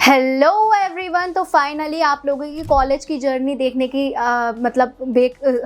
Hello everyone. तो finally आप लोगों की कॉलेज की जर्नी देखने की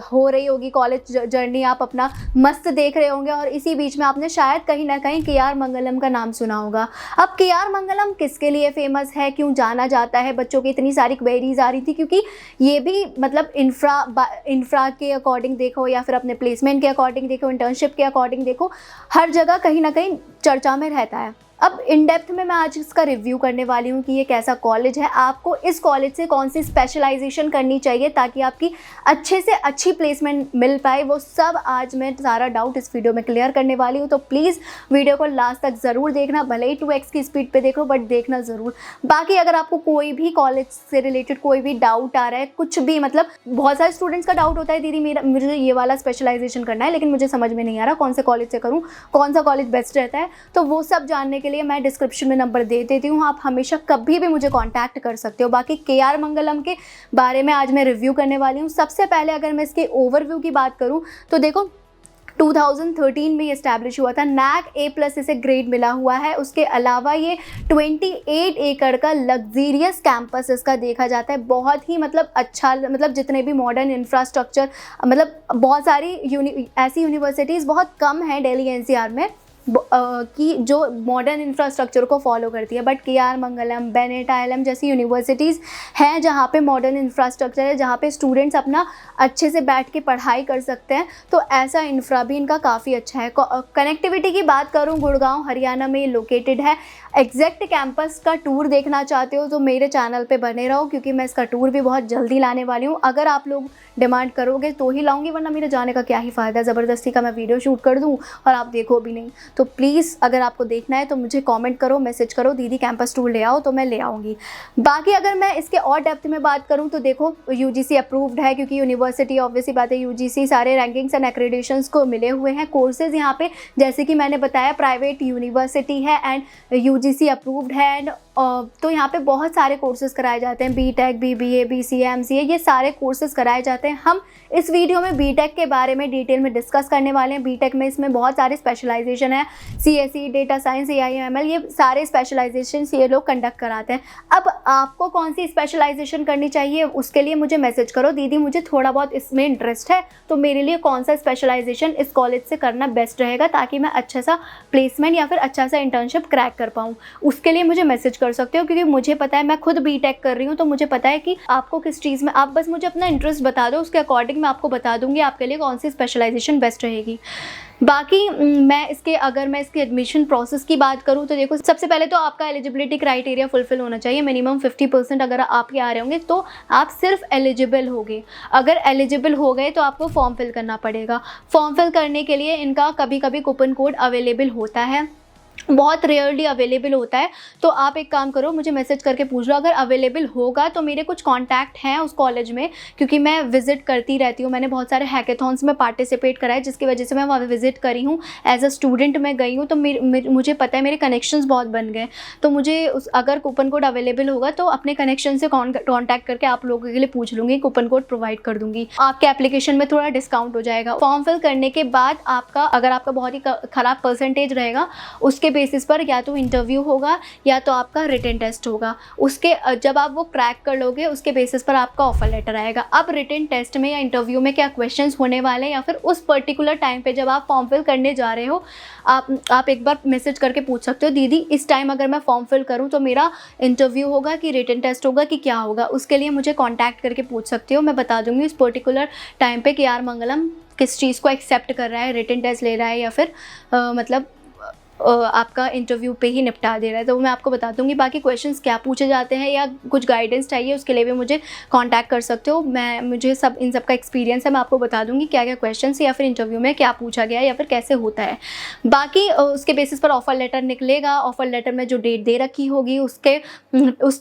हो रही होगी। कॉलेज जर्नी आप अपना मस्त देख रहे होंगे और इसी बीच में आपने शायद कहीं ना कहीं के.आर. मंगलम का नाम सुना होगा। अब के.आर. मंगलम किसके लिए फेमस है, क्यों जाना जाता है, बच्चों की इतनी सारी क्वेरीज आ रही थी क्योंकि ये भी मतलब इंफ्रा के अकॉर्डिंग देखो या फिर अपने प्लेसमेंट के अकॉर्डिंग देखो, इंटर्नशिप के अकॉर्डिंग देखो, हर जगह कहीं ना कहीं चर्चा में रहता है। अब इन डेप्थ में मैं आज इसका रिव्यू करने वाली हूँ कि ये कैसा कॉलेज है, आपको इस कॉलेज से कौन सी स्पेशलाइजेशन करनी चाहिए ताकि आपकी अच्छे से अच्छी प्लेसमेंट मिल पाए। वो सब आज मैं सारा डाउट इस वीडियो में क्लियर करने वाली हूँ। तो प्लीज़ वीडियो को लास्ट तक ज़रूर देखना, भले ही 2x की स्पीड पे देखो बट देखना ज़रूर। बाकी अगर आपको कोई भी कॉलेज से रिलेटेड कोई भी डाउट आ रहा है, कुछ भी मतलब बहुत सारे स्टूडेंट्स का डाउट होता है, दीदी मुझे ये वाला स्पेशलाइजेशन करना है लेकिन मुझे समझ में नहीं आ रहा कौन से कॉलेज से करूँ, कौन सा कॉलेज बेस्ट रहता है, तो वो सब जानने के लिए मैं डिस्क्रिप्शन में नंबर दे देती हूँ। आप हमेशा कभी भी मुझे कांटेक्ट कर सकते हो। बाकी के.आर. मंगलम के बारे में आज मैं रिव्यू करने वाली हूँ। सबसे पहले अगर मैं इसके ओवरव्यू की बात करूँ तो देखो 2013 में ये इस्टेब्लिश हुआ था। नैक A+ इसे ग्रेड मिला हुआ है। उसके अलावा ये 28 एकड़ का लग्जीरियस कैंपस इसका देखा जाता है। बहुत ही मतलब अच्छा, मतलब जितने भी मॉडर्न इंफ्रास्ट्रक्चर, मतलब बहुत सारी ऐसी यूनिवर्सिटीज़ बहुत कम हैं दिल्ली NCR में कि जो मॉडर्न इंफ्रास्ट्रक्चर को फॉलो करती है, but KR. Mangalam, Bennett ILM जैसी यूनिवर्सिटीज़ हैं जहाँ पे मॉडर्न इंफ्रास्ट्रक्चर है, जहाँ पे स्टूडेंट्स अपना अच्छे से बैठ के पढ़ाई कर सकते हैं। तो ऐसा इंफ्रा भी इनका काफ़ी अच्छा है। कनेक्टिविटी की बात करूँ, गुड़गांव हरियाणा में लोकेटेड है। एग्जैक्ट कैंपस का टूर देखना चाहते हो तो मेरे चैनल पे बने रहो क्योंकि मैं इसका टूर भी बहुत जल्दी लाने वाली हूँ। अगर आप लोग डिमांड करोगे तो ही लाऊंगी, वरना मेरे जाने का क्या ही फ़ायदा, ज़बरदस्ती का मैं वीडियो शूट कर दूँ और आप देखो भी नहीं। तो प्लीज़ अगर आपको देखना है तो मुझे कमेंट करो, मैसेज करो, दीदी कैंपस टूर ले आओ, तो मैं ले आऊँगी। बाकी अगर मैं इसके और डेप्थ में बात करूँ तो देखो UGC अप्रूव्ड है क्योंकि यूनिवर्सिटी ऑब्वियसली बात है, UGC सारे रैंकिंग्स एंड एक्रेडिटेशंस को मिले हुए हैं। कोर्सेज़ यहाँ पे जैसे कि मैंने बताया प्राइवेट यूनिवर्सिटी है एंड UGC अप्रूव्ड है एंड तो यहाँ पे बहुत सारे कोर्सेज़ कराए जाते हैं। BTech, BBA, BCA, MCA, ये सारे कोर्सेज़ कराए जाते हैं। हम इस वीडियो में BTech के बारे में डिटेल में डिस्कस करने वाले हैं। BTech में इसमें बहुत सारे स्पेशलाइजेशन है, CSE, data science, AI, ML, ये सारे स्पेशलाइजेशन ये लोग कंडक्ट कराते हैं। अब आपको कौन सी स्पेशलाइजेशन करनी चाहिए उसके लिए मुझे मैसेज करो, दीदी मुझे थोड़ा बहुत इसमें इंटरेस्ट है तो मेरे लिए कौन सा स्पेशलाइजेशन इस कॉलेज से करना बेस्ट रहेगा ताकि मैं अच्छा सा प्लेसमेंट या फिर अच्छा सा इंटर्नशिप क्रैक कर पाऊँ। उसके लिए मुझे मैसेज कर सकते हो क्योंकि मुझे पता है, मैं खुद BTech कर रही हूँ तो मुझे पता है कि आपको किस चीज़ में, आप बस मुझे अपना इंटरेस्ट बता दो, उसके अकॉर्डिंग मैं आपको बता दूंगी आपके लिए कौन सी स्पेशलाइजेशन बेस्ट रहेगी। बाकी अगर मैं इसके एडमिशन प्रोसेस की बात करूँ तो देखो सबसे पहले तो आपका एलिजिबिलिटी क्राइटेरिया फुलफिल होना चाहिए। मिनिमम 50% अगर आपके आ रहे होंगे तो आप सिर्फ एलिजिबल होगे। अगर एलिजिबल हो गए तो आपको फॉर्म फिल करना पड़ेगा। फॉर्म फिल करने के लिए इनका कभी कभी कूपन कोड अवेलेबल होता है, बहुत रेयरली अवेलेबल होता है। तो आप एक काम करो, मुझे मैसेज करके पूछ लो। अगर अवेलेबल होगा तो मेरे कुछ कांटेक्ट हैं उस कॉलेज में क्योंकि मैं विज़िट करती रहती हूँ। मैंने बहुत सारे हैकेथॉन्स में पार्टिसिपेट करा है जिसकी वजह से मैं वहाँ विज़िट करी हूँ। एज अ स्टूडेंट मैं गई हूँ तो मुझे पता है, मेरे कनेक्शंस बहुत बन गए। तो मुझे अगर कूपन कोड अवेलेबल होगा तो अपने कनेक्शन से कॉन्टैक्ट करके आप लोगों के लिए पूछ लूँगी, कूपन कोड प्रोवाइड कर दूँगी। आपके एप्लीकेशन में थोड़ा डिस्काउंट हो जाएगा। फॉर्म फिल करने के बाद अगर आपका बहुत ही ख़राब परसेंटेज रहेगा उसके बेसिस पर या तो इंटरव्यू होगा या तो आपका रिटन टेस्ट होगा। उसके जब आप वो क्रैक कर लोगे उसके बेसिस पर आपका ऑफर लेटर आएगा। अब रिटन टेस्ट में या इंटरव्यू में क्या क्वेश्चंस होने वाले हैं या फिर उस पर्टिकुलर टाइम पे जब आप फॉर्म फिल करने जा रहे हो, आप एक बार मैसेज करके पूछ सकते हो, दीदी इस टाइम अगर मैं फॉर्म फिल करूँ तो मेरा इंटरव्यू होगा कि रिटन टेस्ट होगा कि क्या होगा। उसके लिए मुझे कॉन्टैक्ट करके पूछ सकते हो, मैं बता दूँगी उस पर्टिकुलर टाइम पे के.आर. मंगलम किस चीज़ को एक्सेप्ट कर रहा है, रिटन टेस्ट ले रहा है या फिर आपका इंटरव्यू पे ही निपटा दे रहा है, तो मैं आपको बता दूंगी। बाकी क्वेश्चंस क्या पूछे जाते हैं या कुछ गाइडेंस चाहिए उसके लिए भी मुझे कांटेक्ट कर सकते हो। मुझे इन सब का एक्सपीरियंस है, मैं आपको बता दूंगी क्या क्या क्वेश्चंस या फिर इंटरव्यू में क्या पूछा गया या फिर कैसे होता है। बाकी उसके बेसिस पर ऑफर लेटर निकलेगा। ऑफर लेटर में जो डेट दे रखी होगी उस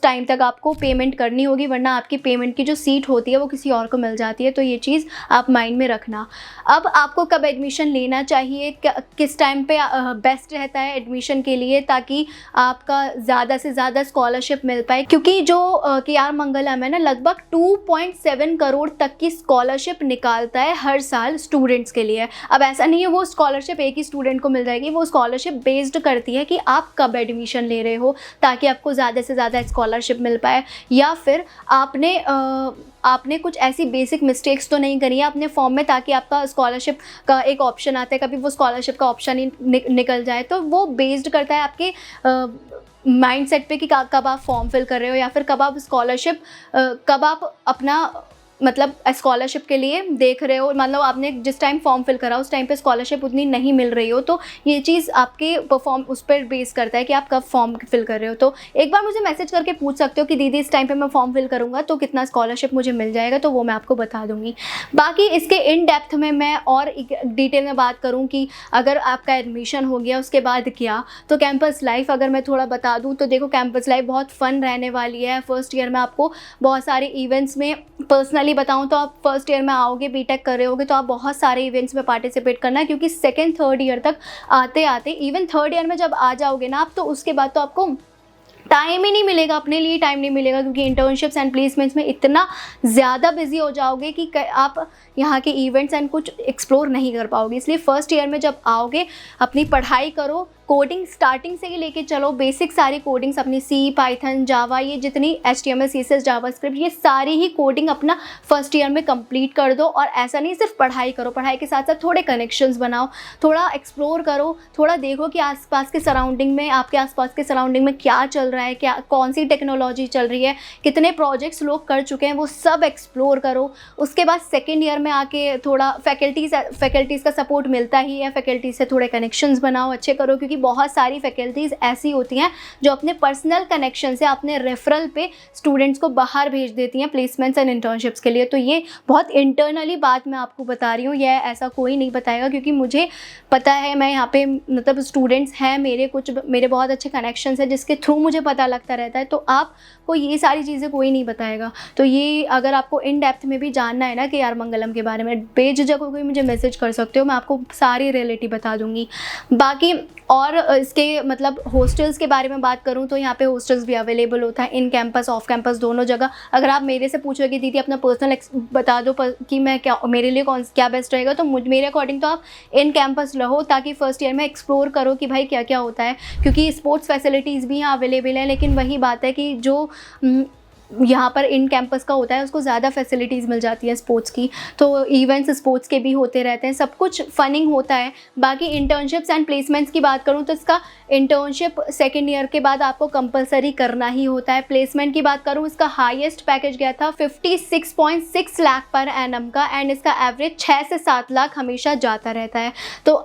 टाइम तक आपको पेमेंट करनी होगी, वरना आपकी पेमेंट की जो सीट होती है वो किसी और को मिल जाती है। तो ये चीज़ आप माइंड में रखना। अब आपको कब एडमिशन लेना चाहिए, किस टाइम पे बेस्ट रहता रहता है एडमिशन के लिए, ताकि आपका ज़्यादा से ज़्यादा स्कॉलरशिप मिल पाए, क्योंकि जो KR मंगलम है ना, लगभग 2.7 करोड़ तक की स्कॉलरशिप निकालता है हर साल स्टूडेंट्स के लिए। अब ऐसा नहीं है वो स्कॉलरशिप एक ही स्टूडेंट को मिल जाएगी, वो स्कॉलरशिप बेस्ड करती है कि आप कब एडमिशन ले रहे हो, ताकि आपको ज़्यादा से ज़्यादा स्कॉलरशिप मिल पाए, या फिर आपने कुछ ऐसी बेसिक मिस्टेक्स तो नहीं करी है अपने फॉर्म में, ताकि आपका स्कॉलरशिप का एक ऑप्शन आता है, कभी वो स्कॉलरशिप का ऑप्शन ही निकल जाए। तो वो बेस्ड करता है आपके माइंडसेट पे कि कब आप फॉर्म फिल कर रहे हो, या फिर कब आप स्कॉलरशिप कब आप अपना मतलब स्कॉलरशिप के लिए देख रहे हो। मतलब आपने जिस टाइम फॉर्म फिल करा उस टाइम पे स्कॉलरशिप उतनी नहीं मिल रही हो, तो ये चीज़ आपके परफॉर्म उस पर बेस करता है कि आप कब फॉर्म फिल कर रहे हो। तो एक बार मुझे मैसेज करके पूछ सकते हो कि दीदी इस टाइम पे मैं फॉर्म फिल करूँगा तो कितना स्कॉलरशिप मुझे मिल जाएगा, तो वो मैं आपको बता दूँगी। बाकी इसके इन डेप्थ में मैं और डिटेल में बात करूँ कि अगर आपका एडमिशन हो गया उसके बाद क्या, तो कैंपस लाइफ अगर मैं थोड़ा बता दूँ तो देखो, कैंपस लाइफ बहुत फ़न रहने वाली है। फर्स्ट ईयर में आपको बहुत सारे इवेंट्स में, पर्सनली बताऊं तो आप फर्स्ट ईयर में आओगे, बीटेक कर रहे होगे, तो आप बहुत सारे इवेंट्स में पार्टिसिपेट करना है, क्योंकि सेकंड थर्ड ईयर तक आते आते, इवन थर्ड ईयर में जब आ जाओगे ना आप, तो उसके बाद तो आपको टाइम ही नहीं मिलेगा, अपने लिए टाइम नहीं मिलेगा, क्योंकि इंटर्नशिप्स एंड प्लेसमेंट्स में इतना ज़्यादा बिजी हो जाओगे कि आप यहाँ के इवेंट्स एंड कुछ एक्सप्लोर नहीं कर पाओगे। इसलिए फर्स्ट ईयर में जब आओगे अपनी पढ़ाई करो, कोडिंग स्टार्टिंग से ही लेके चलो, बेसिक सारी कोडिंग्स अपनी सी, पाइथन, जावा, ये जितनी HTML, CSS, जावास्क्रिप्ट, ये सारी ही कोडिंग अपना फर्स्ट ईयर में कंप्लीट कर दो। और ऐसा नहीं सिर्फ पढ़ाई करो, पढ़ाई के साथ साथ थोड़े कनेक्शंस बनाओ, थोड़ा एक्सप्लोर करो, थोड़ा देखो कि आसपास के सराउंडिंग में, आपके आसपास के सराउंडिंग में क्या चल रहा है, क्या कौन सी टेक्नोलॉजी चल रही है, कितने प्रोजेक्ट्स लोग कर चुके हैं, वो सब एक्सप्लोर करो। उसके बाद सेकेंड ईयर में आके थोड़ा फैकल्टीज़ का सपोर्ट मिलता ही है, फैकल्टी से थोड़े कनेक्शंस बनाओ, अच्छे करो, क्योंकि बहुत सारी फैकल्टीज़ ऐसी होती हैं जो अपने पर्सनल कनेक्शन से, अपने रेफरल पे स्टूडेंट्स को बाहर भेज देती हैं प्लेसमेंट्स एंड इंटर्नशिप्स के लिए। तो ये बहुत इंटरनली बात मैं आपको बता रही हूँ, यह ऐसा कोई नहीं बताएगा, क्योंकि मुझे पता है, मैं यहाँ पे मतलब स्टूडेंट्स हैं मेरे बहुत अच्छे कनेक्शंस हैं जिसके थ्रू मुझे पता लगता रहता है। तो आपको ये सारी चीज़ें कोई नहीं बताएगा। तो ये अगर आपको इन डेप्थ में भी जानना है ना KR मंगलम के बारे में, बेझिझक होकर मुझे मैसेज कर सकते हो, मैं आपको सारी रियलिटी बता दूँगी। बाकी और इसके मतलब हॉस्टल्स के बारे में बात करूं तो यहाँ पे हॉस्टल्स भी अवेलेबल होता है, इन कैंपस ऑफ कैंपस दोनों जगह। अगर आप मेरे से पूछोगे दीदी अपना पर्सनल बता दो कि मैं क्या, मेरे लिए क्या बेस्ट रहेगा, तो मेरे अकॉर्डिंग तो आप इन कैंपस रहो, ताकि फर्स्ट ईयर में एक्सप्लोर करो कि भाई क्या क्या होता है, क्योंकि स्पोर्ट्स फैसिलिटीज़ भी यहाँ अवेलेबल है। लेकिन वही बात है कि जो यहाँ पर इन कैंपस का होता है उसको ज़्यादा फैसिलिटीज़ मिल जाती है स्पोर्ट्स की, तो इवेंट्स स्पोर्ट्स के भी होते रहते हैं, सब कुछ फनिंग होता है। बाकी इंटर्नशिप्स एंड प्लेसमेंट्स की बात करूँ तो इसका इंटर्नशिप सेकेंड ईयर के बाद आपको कंपलसरी करना ही होता है। प्लेसमेंट की बात करूँ, इसका हाईएस्ट पैकेज गया था 56.6 लाख पर एनम का, एंड इसका एवरेज 6 से 7 लाख हमेशा जाता रहता है। तो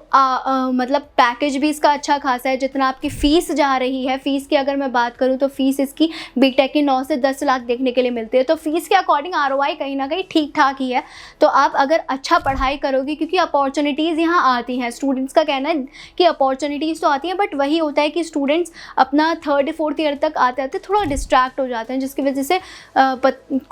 मतलब पैकेज भी इसका अच्छा खासा है। जितना आपकी फ़ीस जा रही है, फ़ीस की अगर मैं बात करूँ तो फ़ीस इसकी बीटेक की 9 से 10 लाख देखने के लिए मिलते हैं, तो फीस के अकॉर्डिंग ROI कहीं ना कहीं ठीक ठाक ही है। तो आप अगर अच्छा पढ़ाई करोगे, क्योंकि अपॉर्चुनिटीज़ यहाँ आती हैं, स्टूडेंट्स का कहना है कि अपॉर्चुनिटीज़ तो आती हैं, बट वही होता है कि स्टूडेंट्स अपना थर्ड फोर्थ ईयर तक आते आते थोड़ा डिस्ट्रैक्ट हो जाते हैं, जिसकी वजह से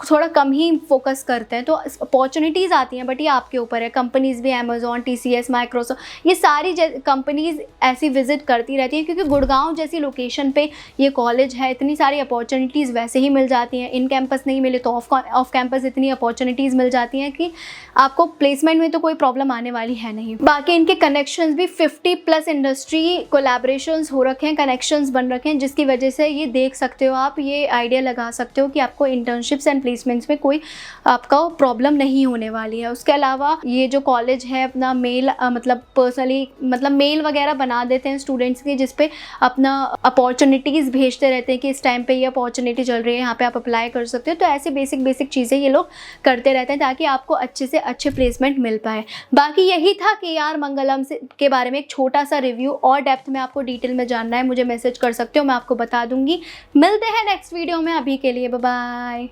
थोड़ा कम ही फोकस करते हैं। तो अपॉर्चुनिटीज़ आती हैं, बट ये आपके ऊपर है। कंपनीज़ भी अमेजोन, TCS, माइक्रोसॉफ्ट, ये सारी कंपनीज़ ऐसी विजिट करती रहती हैं, क्योंकि गुड़गांव जैसी लोकेशन पे ये कॉलेज है, इतनी सारी अपॉर्चुनिटीज़ वैसे ही मिल जाती हैं। इन कैंपस नहीं मिले तो ऑफ कैंपस इतनी अपॉर्चुनिटीज़ मिल जाती हैं कि आपको प्लेसमेंट में तो कोई प्रॉब्लम आने वाली है नहीं। बाकी इनके कनेक्शंस भी 50+ इंडस्ट्री कोलैबोरेशंस हो रखे हैं, कनेक्शंस बन रखे हैं, जिसकी वजह से ये देख सकते हो आप, ये आइडिया लगा सकते हो कि आपको इंटर्नशिप्स एंड प्लेसमेंट्स में कोई आपका प्रॉब्लम नहीं होने वाली है। उसके अलावा ये जो कॉलेज है अपना मेल मतलब पर्सनली मतलब मेल वगैरह बना देते हैं स्टूडेंट्स की, जिसपे अपना अपॉर्चुनिटीज़ भेजते रहते हैं कि इस टाइम पे ये अपॉर्चुनिटी चल रही है, यहाँ पे आप अप्लाई कर सकते हो। तो ऐसे बेसिक चीज़ें ये लोग करते रहते हैं ताकि आपको अच्छे से अच्छे प्लेसमेंट मिल पाए। बाकी यही था KR मंगलम के बारे में एक छोटा सा रिव्यू। और डेप्थ में आपको डिटेल में जानना है, मुझे मैसेज कर सकते हो, मैं आपको बता दूंगी। मिलते हैं नेक्स्ट वीडियो में, अभी के लिए बाय बाय।